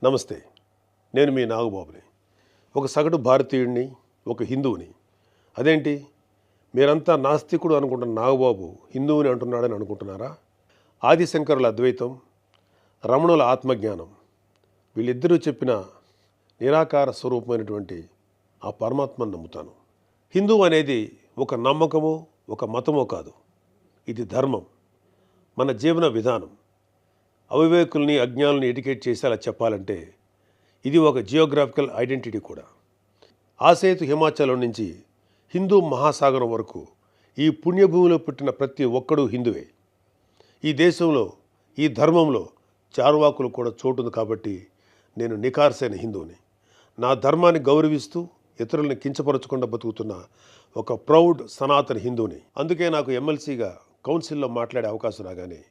నమస్తే. నేను మీ నాగబాబుని. ఒక సగటు భారతీయుడిని, ఒక హిందువుని. అదేంటి మీరంతా నాస్తికుడు అనుకుంటున్న నాగబాబు హిందువుని అంటున్నాడని అనుకుంటున్నారా? ఆదిశంకరుల అద్వైతం, రమణుల ఆత్మజ్ఞానం, వీళ్ళిద్దరూ చెప్పిన నిరాకార స్వరూపమైనటువంటి ఆ పరమాత్మను నమ్ముతాను. హిందువు అనేది ఒక నమ్మకమో ఒక మతమో కాదు, ఇది ధర్మం, మన జీవన విధానం. అవివేకుల్ని అజ్ఞానుల్ని ఎడ్యుకేట్ చేసేలా చెప్పాలంటే ఇది ఒక జియోగ్రాఫికల్ ఐడెంటిటీ కూడా. ఆసేతు హిమాచలం నుంచి హిందూ మహాసాగరం వరకు ఈ పుణ్యభూమిలో పుట్టిన ప్రతి ఒక్కడూ హిందువే. ఈ దేశంలో ఈ ధర్మంలో చార్వాకులు కూడా చోటుంది కాబట్టి నేను నికార్సైన హిందువుని. నా ధర్మాన్ని గౌరవిస్తూ ఇతరులను కించపరచకుండా బతుకుతున్న ఒక ప్రౌడ్ సనాతన హిందువుని. అందుకే నాకు ఎమ్మెల్సీగా కౌన్సిల్లో మాట్లాడే అవకాశం రాగానే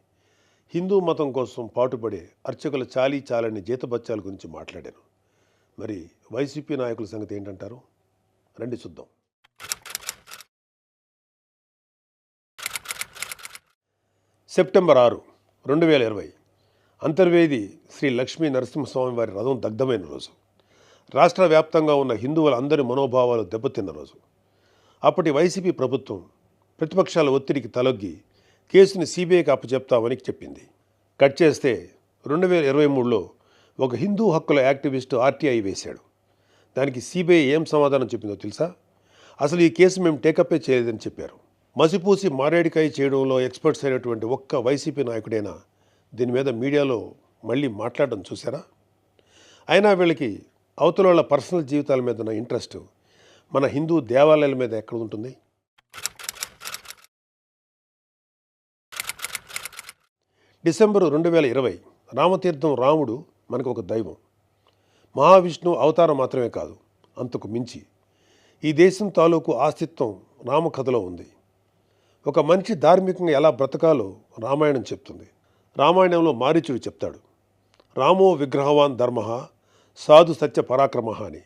హిందూ మతం కోసం పాటుపడే అర్చకుల చాలీ చాలని జీతబత్యాల గురించి మాట్లాడాను. మరి వైసీపీ నాయకుల సంగతి ఏంటంటారు? రండి చూద్దాం. సెప్టెంబర్ 6, 2020 అంతర్వేది శ్రీ లక్ష్మీ నరసింహస్వామి వారి రథం దగ్ధమైన రోజు. రాష్ట్ర వ్యాప్తంగా ఉన్న హిందువులందరి మనోభావాలు దెబ్బతిన్న రోజు. అప్పటి వైసీపీ ప్రభుత్వం ప్రతిపక్షాల ఒత్తిడికి తలొగ్గి కేసుని సిబిఐకి అప్పచెప్తామని చెప్పింది. కట్ చేస్తే 2023లో ఒక హిందూ హక్కుల యాక్టివిస్టు ఆర్టీఐ వేశాడు. దానికి సిబిఐ ఏం సమాధానం చెప్పిందో తెలుసా? అసలు ఈ కేసు మేము టేకప్పే చేయలేదని చెప్పారు. మసిపూసి మారేడికాయ చేయడంలో ఎక్స్పర్ట్స్ అయినటువంటి ఒక్క వైసీపీ నాయకుడైనా దీని మీద మీడియాలో మళ్ళీ మాట్లాడడం చూసారా? అయినా వీళ్ళకి అవతల వాళ్ళ పర్సనల్ జీవితాల మీద ఉన్న ఇంట్రెస్ట్ మన హిందూ దేవాలయాల మీద ఎక్కడ ఉంటుంది? డిసెంబరు 2020 రామతీర్థం రాముడు మనకు ఒక దైవం. మహావిష్ణువు అవతారం మాత్రమే కాదు, అంతకు మించి. ఈ దేశం తాలూకు ఆస్తిత్వం రామకథలో ఉంది. ఒక మనిషి ధార్మికంగా ఎలా బ్రతకాలో రామాయణం చెప్తుంది. రామాయణంలో మారీచుడు చెప్తాడు, రామో విగ్రహవాన్ ధర్మ సాధు సత్య పరాక్రమ అని.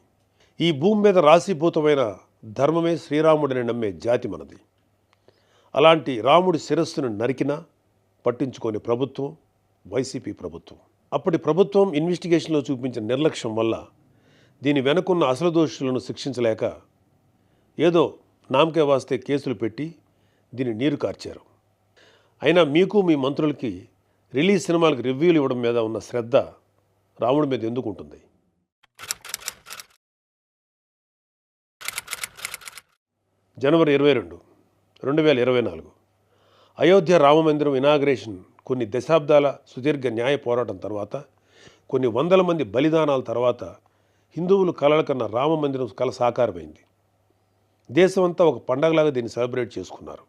ఈ భూమి మీద రాశీభూతమైన ధర్మమే శ్రీరాముడిని నమ్మే జాతి మనది. అలాంటి రాముడి శిరస్సును నరికినా పట్టించుకోని ప్రభుత్వం వైసీపీ ప్రభుత్వం. అప్పటి ప్రభుత్వం ఇన్వెస్టిగేషన్లో చూపించిన నిర్లక్ష్యం వల్ల దీని వెనుకున్న అసలు దోషులను శిక్షించలేక ఏదో నామకే వాస్తే కేసులు పెట్టి దీన్ని నీరు కార్చారు. అయినా మీకు మీ మంత్రులకి రిలీజ్ సినిమాలకు రివ్యూలు ఇవ్వడం మీద ఉన్న శ్రద్ధ రాముడి మీద ఎందుకు ఉంటుంది? జనవరి 22, 2024 అయోధ్య రామమందిరం ఇనాగ్రేషన్ కొన్ని దశాబ్దాల సుదీర్ఘ న్యాయ పోరాటం తర్వాత, కొన్ని వందల మంది బలిదానాల తర్వాత హిందువులు కలల కన్నా రామమందిరం కల సాకారమైంది. దేశమంతా ఒక పండగలాగా దీన్ని సెలబ్రేట్ చేసుకున్నారు.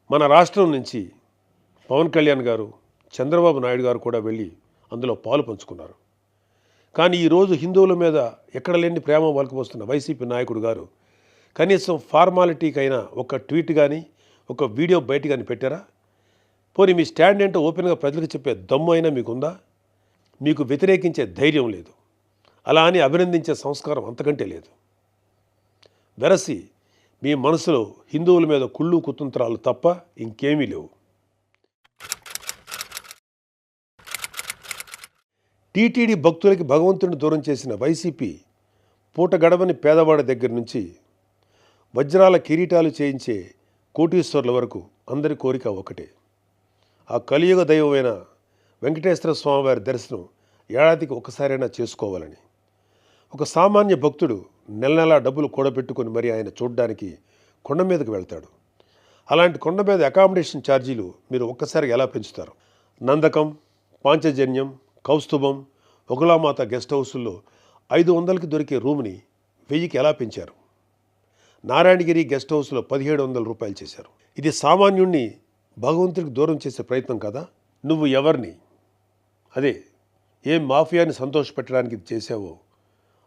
మన రాష్ట్రం నుంచి పవన్ కళ్యాణ్ గారు, చంద్రబాబు నాయుడు గారు కూడా వెళ్ళి అందులో పాలు పంచుకున్నారు. కానీ ఈరోజు హిందువుల మీద ఎక్కడ లేని ప్రేమ వలకపోస్తున్న వైసీపీ నాయకుడు గారు కనీసం ఫార్మాలిటీకైనా ఒక ట్వీట్ కానీ ఒక వీడియో బయట కానీ పెట్టారా? పోనీ మీ స్టాండ్ ఏంటో ఓపెన్గా ప్రజలకు చెప్పే దమ్ము అయినా మీకుందా? మీకు వ్యతిరేకించే ధైర్యం లేదు. అలా అని అభినందించే సంస్కారం అంతకంటే లేదు. వెరసి మీ మనసులో హిందువుల మీద కుళ్ళు కుతంత్రాలు తప్ప ఇంకేమీ లేవు. టీటీడీ భక్తులకి భగవంతుడిని దూరం చేసిన వైసీపీ పూట గడవని పేదవాడి దగ్గర నుంచి వజ్రాల కిరీటాలు చేయించే కోటీశ్వర్ల వరకు అందరి కోరిక ఒకటే, ఆ కలియుగ దైవమైన వెంకటేశ్వర స్వామివారి దర్శనం ఏడాదికి ఒకసారైనా చేసుకోవాలని. ఒక సామాన్య భక్తుడు నెల నెలా డబ్బులు కూడబెట్టుకుని మరి ఆయన చూడడానికి కొండ మీదకి వెళ్తాడు. అలాంటి కొండ మీద అకామిడేషన్ ఛార్జీలు మీరు ఒక్కసారి ఎలా పెంచుతారు? నందకం, పాంచజన్యం, కౌస్తుభం, ఒకలామాత గెస్ట్ హౌసుల్లో 500కి దొరికే రూమ్ని 1000కి ఎలా పెంచారు? నారాయణగిరి గెస్ట్ హౌస్లో 1700 రూపాయలు చేశారు. ఇది సామాన్యుణ్ణి భగవంతుడికి దూరం చేసే ప్రయత్నం కదా? నువ్వు ఎవరిని, అదే ఏం మాఫియాని సంతోషపెట్టడానికి ఇది చేసావో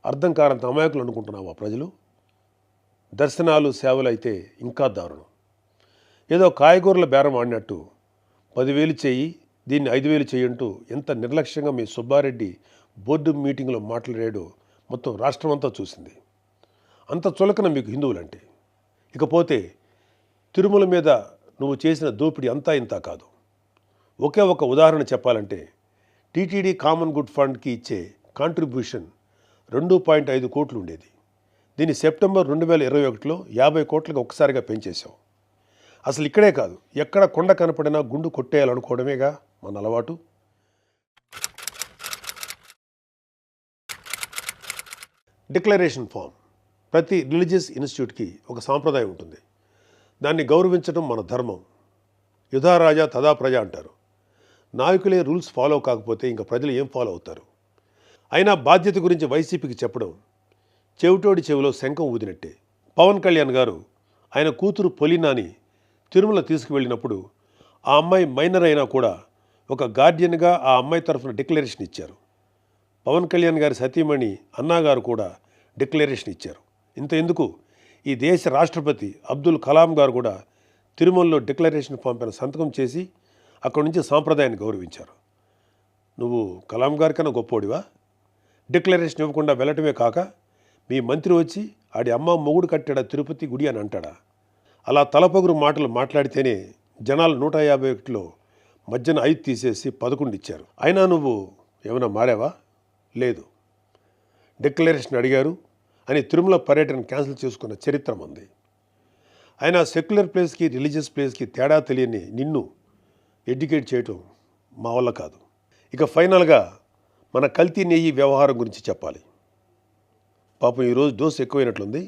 అర్థం కానంత అమాయకులు అనుకుంటున్నావా ప్రజలు? దర్శనాలు సేవలు అయితే ఇంకా దారుణం. ఏదో కాయగూరల బేరం ఆడినట్టు 10,000 చేయి, దీన్ని 5,000 చేయంటూ ఎంత నిర్లక్ష్యంగా మీ సుబ్బారెడ్డి బోర్డు మీటింగ్లో మాట్లాడాడో మొత్తం రాష్ట్రం అంతా చూసింది. అంత చులకన మీకు హిందువులంటే. ఇకపోతే తిరుమల మీద నువ్వు చేసిన దోపిడీ అంతా ఇంతా కాదు. ఒకే ఒక ఉదాహరణ చెప్పాలంటే టీటీడీ కామన్ గుడ్ ఫండ్కి ఇచ్చే కాంట్రిబ్యూషన్ 2.5 కోట్లు ఉండేది. దీన్ని సెప్టెంబర్ 2021లో 50 కోట్లకు ఒక్కసారిగా పెంచేశాం. అసలు ఇక్కడే కాదు, ఎక్కడ కొండ కనపడినా గుండు కొట్టేయాలనుకోవడమేగా మన అలవాటు. Declaration form. ప్రతి రిలీజియస్ ఇన్స్టిట్యూట్కి ఒక సాంప్రదాయం ఉంటుంది. దాన్ని గౌరవించడం మన ధర్మం. యుధా రాజా తదా ప్రజ అంటారు. నాయకులే రూల్స్ ఫాలో కాకపోతే ఇంకా ప్రజలు ఏం ఫాలో అవుతారు? అయినా బాధ్యత గురించి వైసీపీకి చెప్పడం చెవిటోడి చెవిలో శంఖం ఊదినట్టే. పవన్ కళ్యాణ్ గారు ఆయన కూతురు పొలినాని తిరుమల తీసుకువెళ్ళినప్పుడు ఆ అమ్మాయి మైనర్ అయినా కూడా ఒక గార్డియన్గా ఆ అమ్మాయి తరఫున డిక్లరేషన్ ఇచ్చారు. పవన్ కళ్యాణ్ గారి సతీమణి అన్నాగారు కూడా డిక్లరేషన్ ఇచ్చారు. ఇంత ఎందుకు, ఈ దేశ రాష్ట్రపతి అబ్దుల్ కలాం గారు కూడా తిరుమలలో డిక్లరేషన్ ఫామ్ పైన సంతకం చేసి అక్కడి నుంచి సాంప్రదాయాన్ని గౌరవించారు. నువ్వు కలాం గారి కన్నా గొప్పోడివా? డిక్లరేషన్ ఇవ్వకుండా వెళ్ళటమే కాక మీ మంత్రి వచ్చి ఆడి అమ్మ మొగుడు కట్టాడా తిరుపతి గుడి అని అంటాడా? అలా తలపొగురు మాటలు మాట్లాడితేనే జనాలు 151లో మధ్యన 5 తీసేసి 11 ఇచ్చారు. అయినా నువ్వు ఏమైనా మారావా? లేదు. డిక్లరేషన్ అడిగారు అని తిరుమల పర్యటన క్యాన్సిల్ చేసుకున్న చరిత్ర ఉంది. అయినా సెక్యులర్ ప్లేస్కి రిలీజియస్ ప్లేస్కి తేడా తెలియని నిన్ను ఎడ్యుకేట్ చేయటం మా వల్ల కాదు. ఇక ఫైనల్గా మన కల్తీ నెయ్యి వ్యవహారం గురించి చెప్పాలి. పాపం ఈరోజు డోస్ ఎక్కువైనట్లుంది.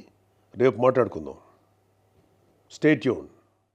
రేపు మాట్లాడుకుందాం. Stay tune.